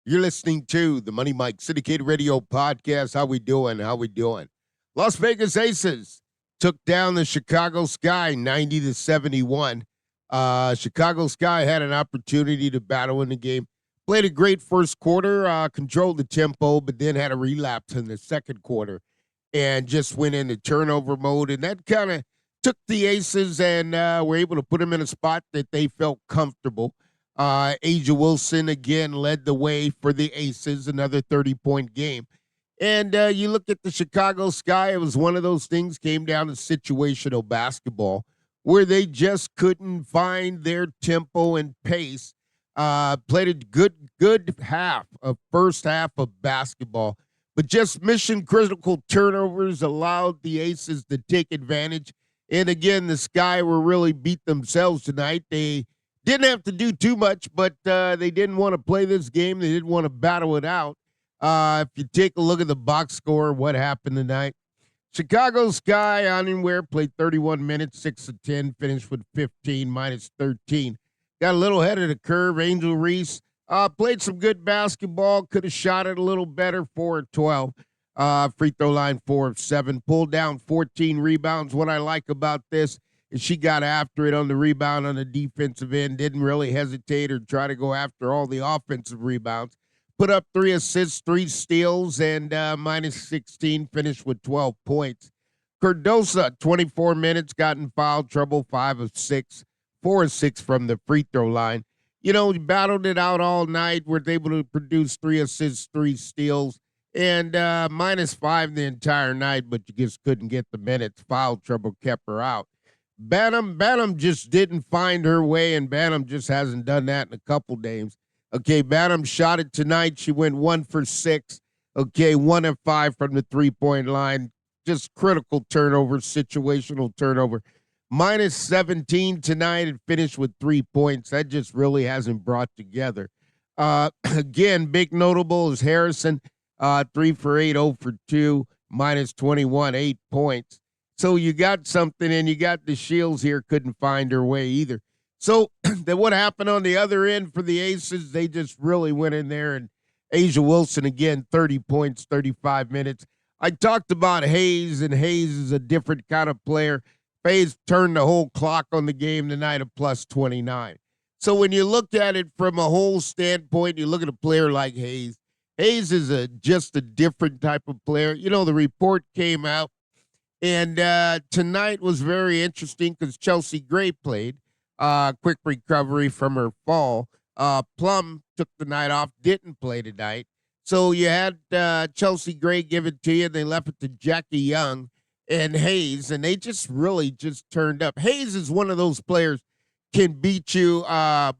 You're listening to the Money Mike Syndicated Radio Podcast. How we doing? How we doing? Las Vegas Aces took down the Chicago Sky 90-71. Chicago Sky had an opportunity to battle in the game. Played a great first quarter, controlled the tempo, but then had a relapse in the second quarter and just went into turnover mode. And that kind of took the Aces and were able to put them in a spot that they felt comfortable. Asia Wilson again led the way for the Aces, another 30-point game. And you look at the Chicago Sky, it was one of those things, came down to situational basketball where they just couldn't find their tempo and pace. Played a good first half of basketball, but just mission-critical turnovers allowed the Aces to take advantage. And again, the Sky were really beat themselves tonight. They didn't have to do too much, but they didn't want to play this game. They didn't want to battle it out. If you take a look at the box score, what happened tonight, Chicago Sky anywhere played 31 minutes, 6 of 10, finished with 15, minus 13. Got a little ahead of the curve. Angelreese played some good basketball, could have shot it a little better, 4 of 12. Free throw line, 4 of 7. Pulled down 14 rebounds. What I like about this is she got after it on the rebound on the defensive end, didn't really hesitate or try to go after all the offensive rebounds. Put up 3 assists, 3 steals, and minus 16, finished with 12 points. Cardosa, 24 minutes, got in foul trouble, 5 of 6, 4 of 6 from the free throw line. You know, we battled it out all night, were able to produce 3 assists, 3 steals, and minus 5 the entire night, but you just couldn't get the minutes. Foul trouble kept her out. Bantam just didn't find her way, and Bantam just hasn't done that in a couple games. Okay, Bantam shot it tonight. She went 1 for 6. Okay, 1 of 5 from the three-point line. Just critical turnover, situational turnover. Minus 17 tonight and finished with 3 points. That just really hasn't brought together. Again, big notable is Harrison, 3 for 8, 0 for 2, minus 21, 8 points. So you got something, and you got the Shields here, couldn't find her way either. So then what happened on the other end for the Aces, they just really went in there, and Asia Wilson, again, 30 points, 35 minutes. I talked about Hayes, and Hayes is a different kind of player. Hayes turned the whole clock on the game tonight of plus 29. So when you look at it from a whole standpoint, you look at a player like Hayes. Hayes is just a different type of player. You know, the report came out, and tonight was very interesting because Chelsea Gray played. Quick recovery from her fall. Plum took the night off, didn't play tonight. So you had Chelsea Gray give it to you. They left it to Jackie Young and Hayes, and they just really just turned up. Hayes is one of those players, can beat you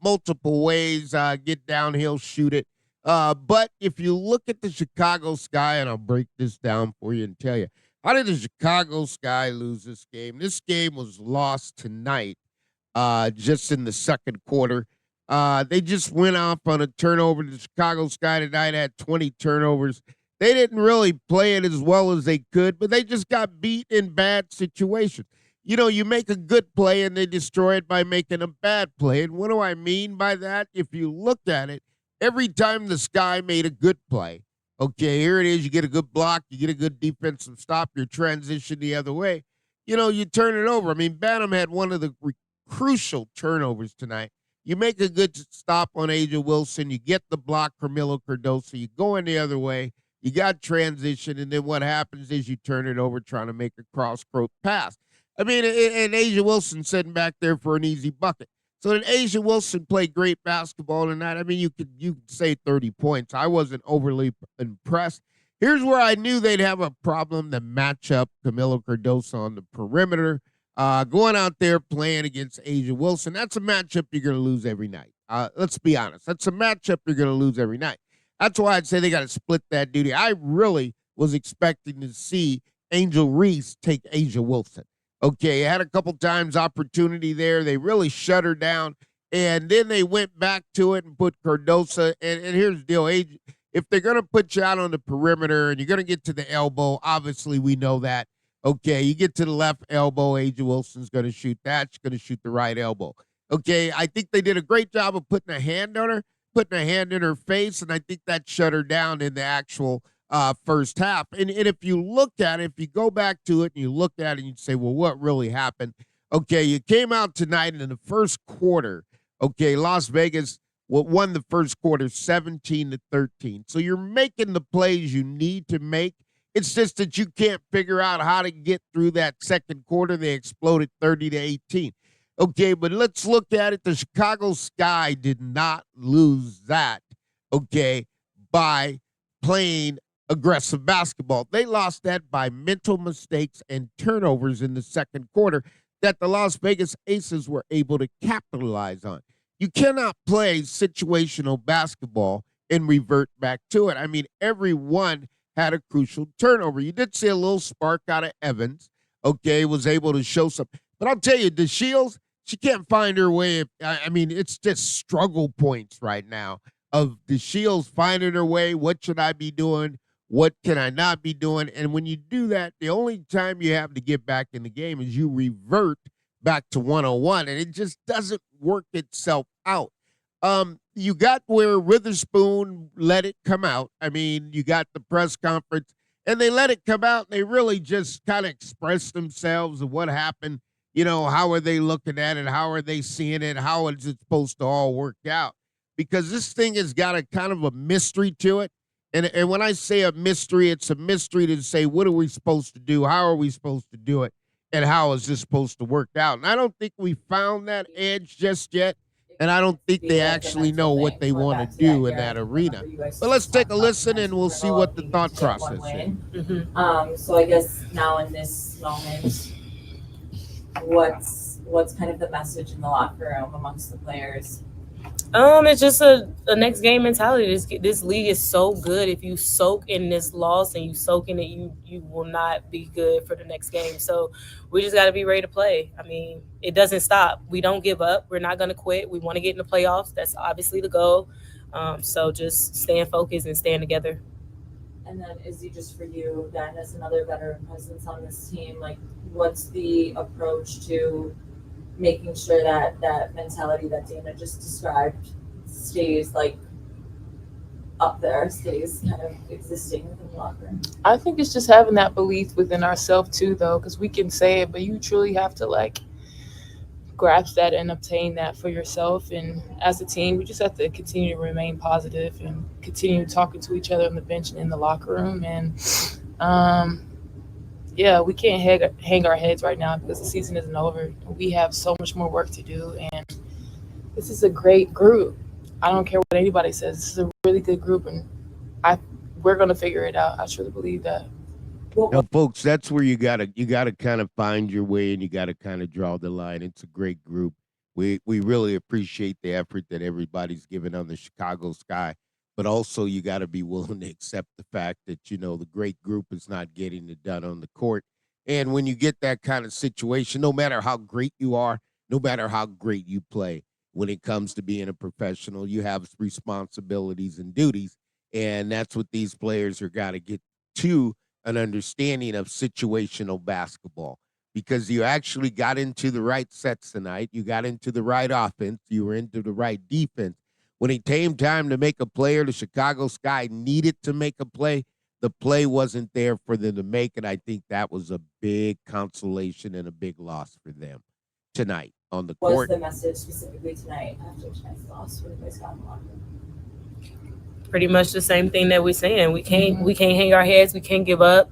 multiple ways, get downhill, shoot it. But if you look at the Chicago Sky, and I'll break this down for you and tell you, how did the Chicago Sky lose this game? This game was lost tonight, just in the second quarter. They just went off on a turnover. The Chicago Sky tonight had 20 turnovers. They didn't really play it as well as they could, but they just got beat in bad situations. You know, you make a good play and they destroy it by making a bad play. And what do I mean by that? If you look at it, every time the Sky made a good play, okay, here it is, you get a good block, you get a good defensive stop, your transition the other way, you know, you turn it over. I mean, Bantam had one of the crucial turnovers tonight. You make a good stop on Asia Wilson, you get the block from Milo Cardoso, you go in the other way, you got transition, and then what happens is you turn it over trying to make a cross-court pass. I mean, and Asia Wilson sitting back there for an easy bucket. So then Asia Wilson played great basketball tonight. I mean, you could say 30 points. I wasn't overly impressed. Here's where I knew they'd have a problem to match up Camilo Cardoso on the perimeter. Going out there playing against Asia Wilson, that's a matchup you're going to lose every night. Let's be honest. That's a matchup you're going to lose every night. That's why I'd say they got to split that duty. I really was expecting to see Angelreese take Asia Wilson. Okay, had a couple times opportunity there. They really shut her down, and then they went back to it and put Cardosa. And here's the deal. If they're going to put you out on the perimeter and you're going to get to the elbow, obviously we know that. Okay, you get to the left elbow, Asia Wilson's going to shoot that. She's going to shoot the right elbow. Okay, I think they did a great job of putting a hand on her, putting a hand in her face, and I think that shut her down in the actual first half. And if you look at it, if you go back to it and you look at it and you say, well, what really happened? Okay, you came out tonight in the first quarter. Okay, Las Vegas won the first quarter 17-13. So you're making the plays you need to make. It's just that you can't figure out how to get through that second quarter. They exploded 30-18. Okay, but let's look at it. The Chicago Sky did not lose that, okay, by playing aggressive basketball. They lost that by mental mistakes and turnovers in the second quarter that the Las Vegas Aces were able to capitalize on. You cannot play situational basketball and revert back to it. I mean, everyone had a crucial turnover. You did see a little spark out of Evans, okay, was able to show some. But I'll tell you, the Shields, she can't find her way. I mean, it's just struggle points right now of the Shields finding her way. What should I be doing? What can I not be doing? And when you do that, the only time you have to get back in the game is you revert back to 101, and it just doesn't work itself out. You got where Witherspoon let it come out. I mean, you got the press conference, and they let it come out, and they really just kind of expressed themselves of what happened. You know, how are they looking at it? How are they seeing it? How is it supposed to all work out? Because this thing has got a kind of a mystery to it. And when I say a mystery, it's a mystery to say, what are we supposed to do? How are we supposed to do it? And how is this supposed to work out? And I don't think we found that edge just yet. And I don't think they actually know what they want to do in that arena. But let's take a listen and we'll see what the thought process is. So I guess now in this moment, what's kind of the message in the locker room amongst the players? It's just a next game mentality. This league is so good. If you soak in this loss and you soak in it, you will not be good for the next game. So we just got to be ready to play. I mean, it doesn't stop. We don't give up. We're not going to quit. We want to get in the playoffs. That's obviously the goal. So just staying focused and staying together. And then Izzy, just for you, then as another veteran presence on this team, like what's the approach to making sure that mentality that Dana just described stays like up there, stays kind of existing within the locker room? I think it's just having that belief within ourselves too, though, because we can say it, but you truly have to like grasp that and obtain that for yourself. And as a team, we just have to continue to remain positive and continue talking to each other on the bench and in the locker room. And yeah, we can't hang our heads right now because the season isn't over. We have so much more work to do, and this is a great group. I don't care what anybody says. This is a really good group, and we're gonna figure it out. I truly believe that. Now, folks, that's where you gotta kind of find your way, and you gotta kind of draw the line. It's a great group. We really appreciate the effort that everybody's given on the Chicago Sky, but also you got to be willing to accept the fact that the great group is not getting it done on the court. And when you get that kind of situation, no matter how great you are, no matter how great you play, when it comes to being a professional, you have responsibilities and duties, and that's what these players are got to get to an understanding of situational basketball, because you actually got into the right sets tonight. You got into the right offense. You were into the right defense. When it came time to make a player, the Chicago Sky needed to make a play. The play wasn't there for them to make, and I think that was a big consolation and a big loss for them tonight on the court. What's the message specifically tonight after tonight's loss? What did you guys got in the locker room? Pretty much the same thing that we're saying. We can't hang our heads. We can't give up.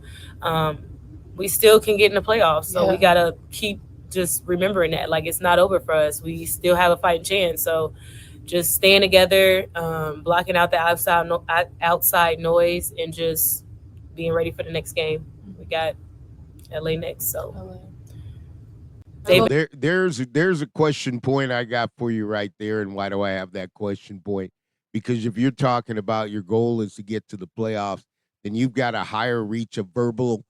We still can get in the playoffs. So we gotta keep just remembering that. Like, it's not over for us. We still have a fighting chance. So just staying together, blocking out the outside noise, and just being ready for the next game. We got LA next. So there's a question point I got for you right there. And why do I have that question point? Because if you're talking about your goal is to get to the playoffs, then you've got a higher reach of verbal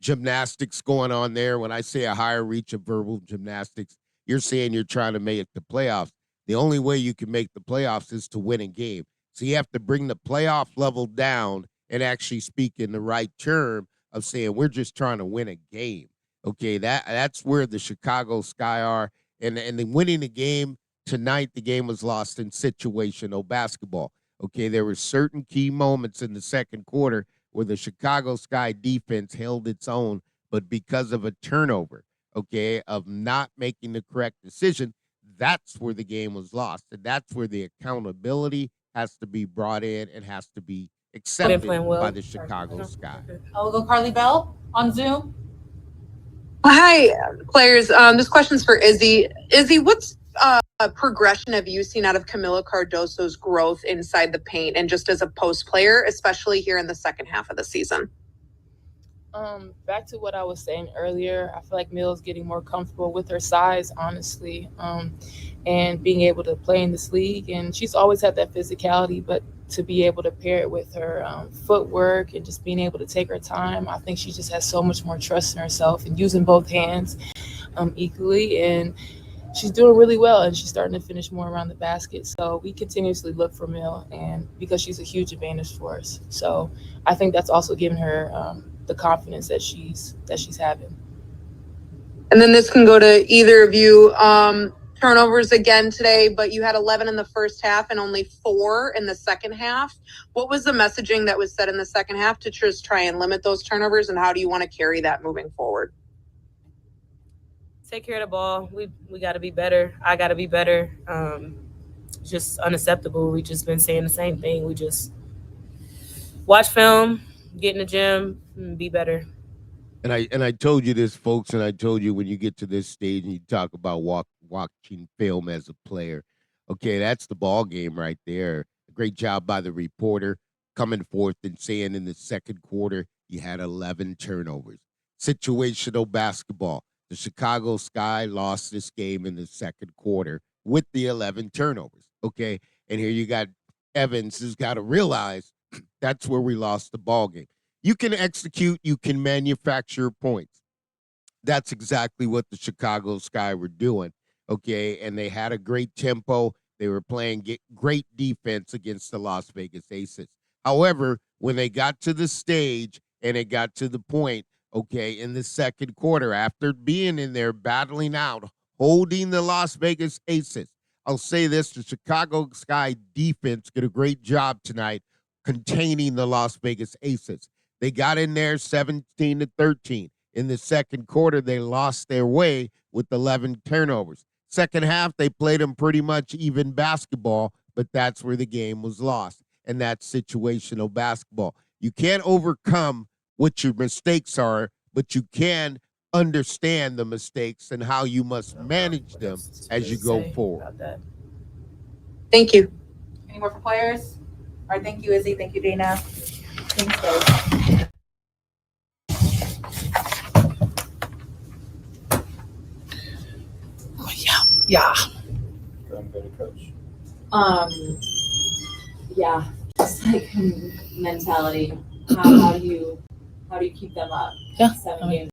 gymnastics going on there. When I say a higher reach of verbal gymnastics, you're saying you're trying to make the playoffs. The only way you can make the playoffs is to win a game. So you have to bring the playoff level down and actually speak in the right term of saying we're just trying to win a game. Okay, that's where the Chicago Sky are, and then winning the game tonight the game was lost in situational basketball. Okay, there were certain key moments in the second quarter where the Chicago Sky defense held its own, but because of a turnover, okay, of not making the correct decision, that's where the game was lost. And that's where the accountability has to be brought in and has to be accepted playing well by the Chicago Sky. I'll go Carly Bell on Zoom. Hi, players. This question's for Izzy. Izzy, what's a progression have you seen out of Camila Cardoso's growth inside the paint and just as a post player, especially here in the second half of the season? Back to what I was saying earlier, I feel like Mill's getting more comfortable with her size, honestly, and being able to play in this league. And she's always had that physicality, but to be able to pair it with her footwork and just being able to take her time, I think she just has so much more trust in herself and using both hands equally. And she's doing really well, and she's starting to finish more around the basket. So we continuously look for Mill, and because she's a huge advantage for us. So I think that's also giving her the confidence that she's having. And then this can go to either of you. Turnovers again today, but you had 11 in the first half and only 4 in the second half. What was the messaging that was said in the second half to just try and limit those turnovers, and how do you want to carry that moving forward? Take care of the ball. We got to be better. I got to be better. Just unacceptable. We just been saying the same thing. We just watch film, get in the gym, and be better. And I told you this, folks, and I told you when you get to this stage and you talk about watching film as a player, okay, that's the ball game right there. Great job by the reporter coming forth and saying in the second quarter you had 11 turnovers. Situational basketball. The Chicago Sky lost this game in the second quarter with the 11 turnovers, okay? And here you got Evans who's got to realize that's where we lost the ball game. You can execute, you can manufacture points. That's exactly what the Chicago Sky were doing, okay? And they had a great tempo. They were playing great defense against the Las Vegas Aces. However, when they got to the stage and it got to the point, okay, in the second quarter, after being in there battling out, holding the Las Vegas Aces, I'll say this, the Chicago Sky defense did a great job tonight containing the Las Vegas Aces. They got in there 17-13. In the second quarter, they lost their way with 11 turnovers. Second half, they played them pretty much even basketball, but that's where the game was lost, and that's situational basketball. You can't overcome what your mistakes are, but you can understand the mistakes and how you must manage them as you go forward. Thank you. Any more for players? All right, thank you, Izzy. Thank you, Dana. Thanks, guys. Yeah. Go and go to coach. Yeah, just like mentality. How do you keep them up? Yeah, 7 games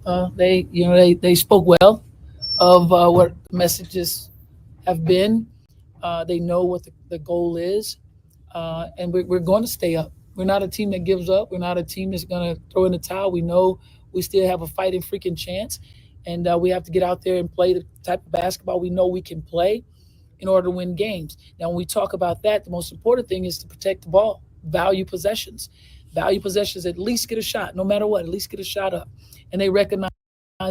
in. They spoke well of what messages have been. They know what the goal is, and we're going to stay up. We're not a team that gives up. We're not a team that's going to throw in the towel. We know we still have a fighting freaking chance, and we have to get out there and play the type of basketball we know we can play in order to win games. Now, when we talk about that, the most important thing is to protect the ball, value possessions. Value possessions, at least get a shot, no matter what, at least get a shot up. And they recognize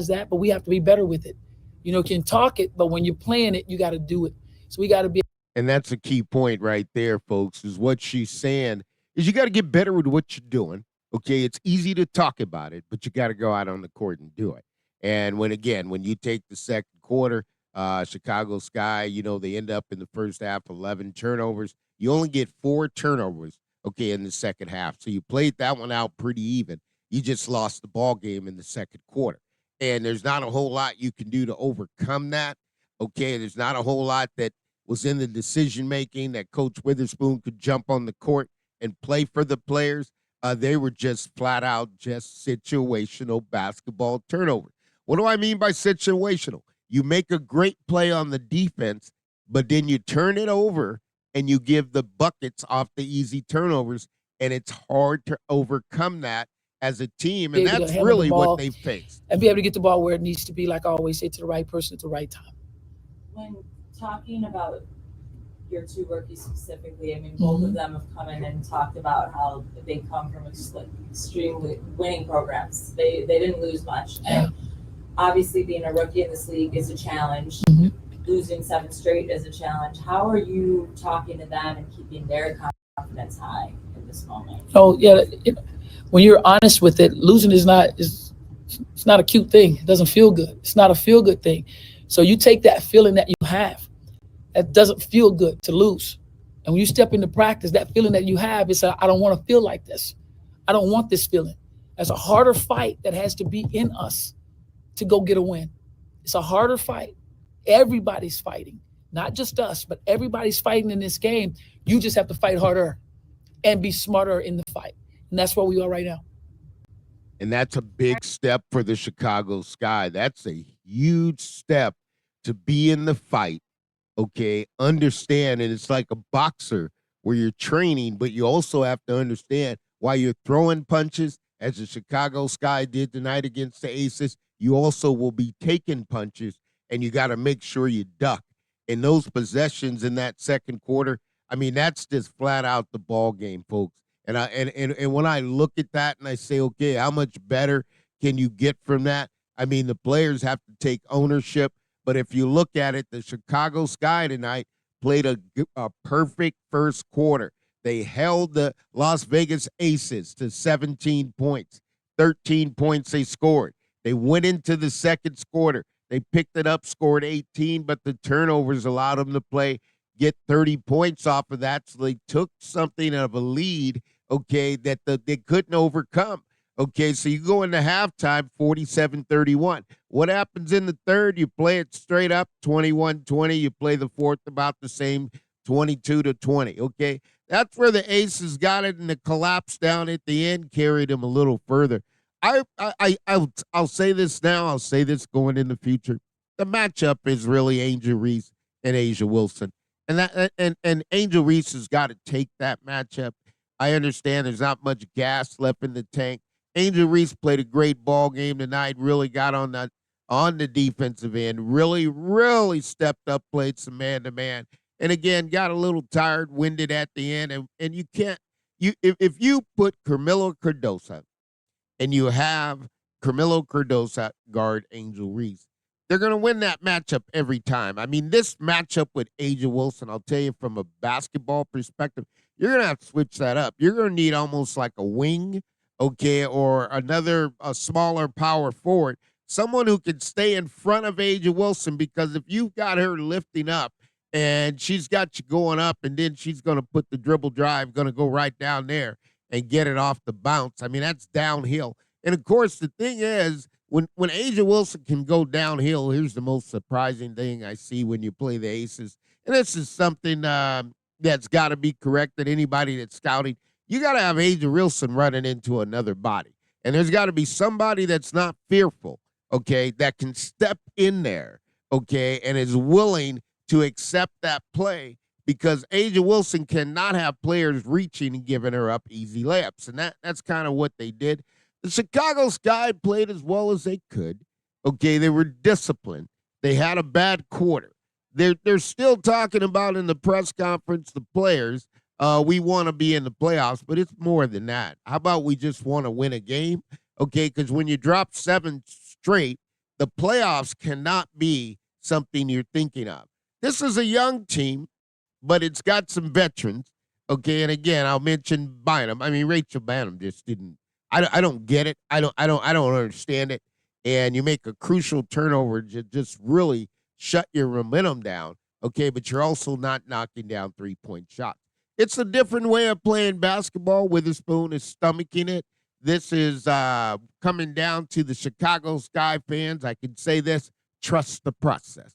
that, but we have to be better with it. You can talk it, but when you're playing it, you got to do it. So we got to be. And that's a key point right there, folks, is what she's saying is you got to get better with what you're doing. Okay, it's easy to talk about it, but you got to go out on the court and do it. And when you take the second quarter, Chicago Sky, they end up in the first half 11 turnovers. You only get 4 turnovers, okay, in the second half. So you played that one out pretty even. You just lost the ball game in the second quarter. And there's not a whole lot you can do to overcome that, okay? There's not a whole lot that was in the decision-making that Coach Witherspoon could jump on the court and play for the players. They were just flat out just situational basketball turnover. What do I mean by situational? You make a great play on the defense, but then you turn it over and you give the buckets off the easy turnovers, and it's hard to overcome that as a team, and that's really what they faced. And be able to get the ball where it needs to be, like I always say, to the right person at the right time. When talking about your two rookies specifically, I mean, both of them have come in and talked about how they come from extremely winning programs. They didn't lose much. Yeah. And obviously being a rookie in this league is a challenge. Losing 7 straight is a challenge. How are you talking to them and keeping their confidence high in this moment? Oh yeah, when you're honest with it, losing is it's not a cute thing. It doesn't feel good. It's not a feel good thing. So you take that feeling that you have, that doesn't feel good to lose. And when you step into practice, that feeling that you have is, I don't want to feel like this. I don't want this feeling. That's a harder fight that has to be in us to go get a win. It's a harder fight. Everybody's fighting, not just us, but everybody's fighting in this game. You just have to fight harder and be smarter in the fight. And that's where we are right now. And that's a big step for the Chicago Sky. That's a huge step to be in the fight. Okay, understand, and it's like a boxer where you're training, but you also have to understand while you're throwing punches, as the Chicago Sky did tonight against the Aces, you also will be taking punches, and you got to make sure you duck. And those possessions in that second quarter, I mean, that's just flat out the ball game, folks. And when I look at that and I say, okay, how much better can you get from that? I mean, the players have to take ownership. But if you look at it, the Chicago Sky tonight played a perfect first quarter. They held the Las Vegas Aces to 17 points, 13 points they scored. They went into the second quarter. They picked it up, scored 18, but the turnovers allowed them to get 30 points off of that. So they took something of a lead, okay, that they couldn't overcome. Okay, so you go into halftime, 47-31. What happens in the third? You play it straight up, 21-20. You play the fourth about the same, 22-20. Okay, that's where the Aces got it, and the collapse down at the end carried them a little further. I'll say this now. I'll say this going in the future. The matchup is really Angel Reese and A'ja Wilson, and Angel Reese has got to take that matchup. I understand there's not much gas left in the tank. Angel Reese played a great ball game tonight, really got on the defensive end, really stepped up, played some man-to-man, and again, got a little tired, winded at the end, and you can't, if you put Carmelo Cardoso and you have Carmelo Cardoso guard Angel Reese, they're going to win that matchup every time. I mean, this matchup with A'ja Wilson, I'll tell you from a basketball perspective, you're going to have to switch that up. You're going to need almost like a wing, okay, or a smaller power forward, someone who can stay in front of A'ja Wilson, because if you've got her lifting up and she's got you going up and then she's going to put the dribble drive, going to go right down there and get it off the bounce. I mean, that's downhill. And, of course, the thing is, when A'ja Wilson can go downhill, here's the most surprising thing I see when you play the Aces. And this is something that's got to be corrected. Anybody that's scouting, you got to have A'ja Wilson running into another body. And there's got to be somebody that's not fearful, okay, that can step in there, okay, and is willing to accept that play, because A'ja Wilson cannot have players reaching and giving her up easy layups. And that's kind of what they did. The Chicago Sky played as well as they could. Okay, they were disciplined. They had a bad quarter. They're still talking about in the press conference, the players, we want to be in the playoffs, but it's more than that. How about we just want to win a game? Okay, because when you drop 7 straight, the playoffs cannot be something you're thinking of. This is a young team, but it's got some veterans. Okay, and again, I'll mention Bynum. I mean, Rachel Bynum just didn't. I don't get it. I don't understand it. And you make a crucial turnover to just really shut your momentum down. Okay, but you're also not knocking down 3-point shots. It's a different way of playing basketball. Witherspoon is stomaching it. This is coming down to the Chicago Sky fans. I can say this: trust the process.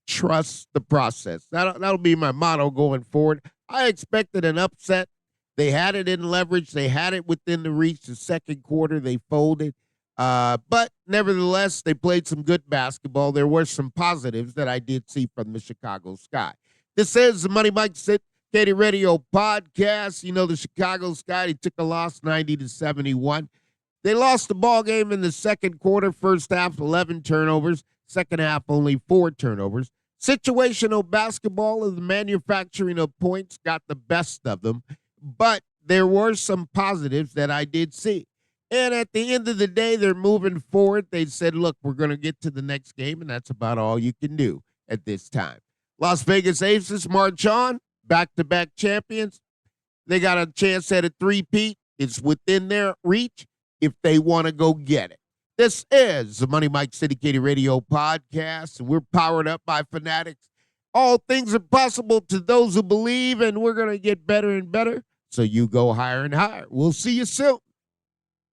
Trust the process. That'll be my motto going forward. I expected an upset. They had it in leverage. They had it within the reach. The second quarter, they folded. But nevertheless, they played some good basketball. There were some positives that I did see from the Chicago Sky. This is the Money Mike Syndicated Radio podcast. You know, the Chicago Sky, they took a loss 90-71. They lost the ball game in the second quarter. First half, 11 turnovers. Second half, only 4 turnovers. Situational basketball and the manufacturing of points got the best of them, but there were some positives that I did see. And at the end of the day, they're moving forward. They said, look, we're going to get to the next game, and that's about all you can do at this time. Las Vegas Aces march on, back-to-back champions. They got a chance at a three-peat. It's within their reach if they want to go get it. This is the Money Mike Syndicated Radio Podcast, and we're powered up by Fanatics. All things are possible to those who believe, and we're going to get better and better, so you go higher and higher. We'll see you soon.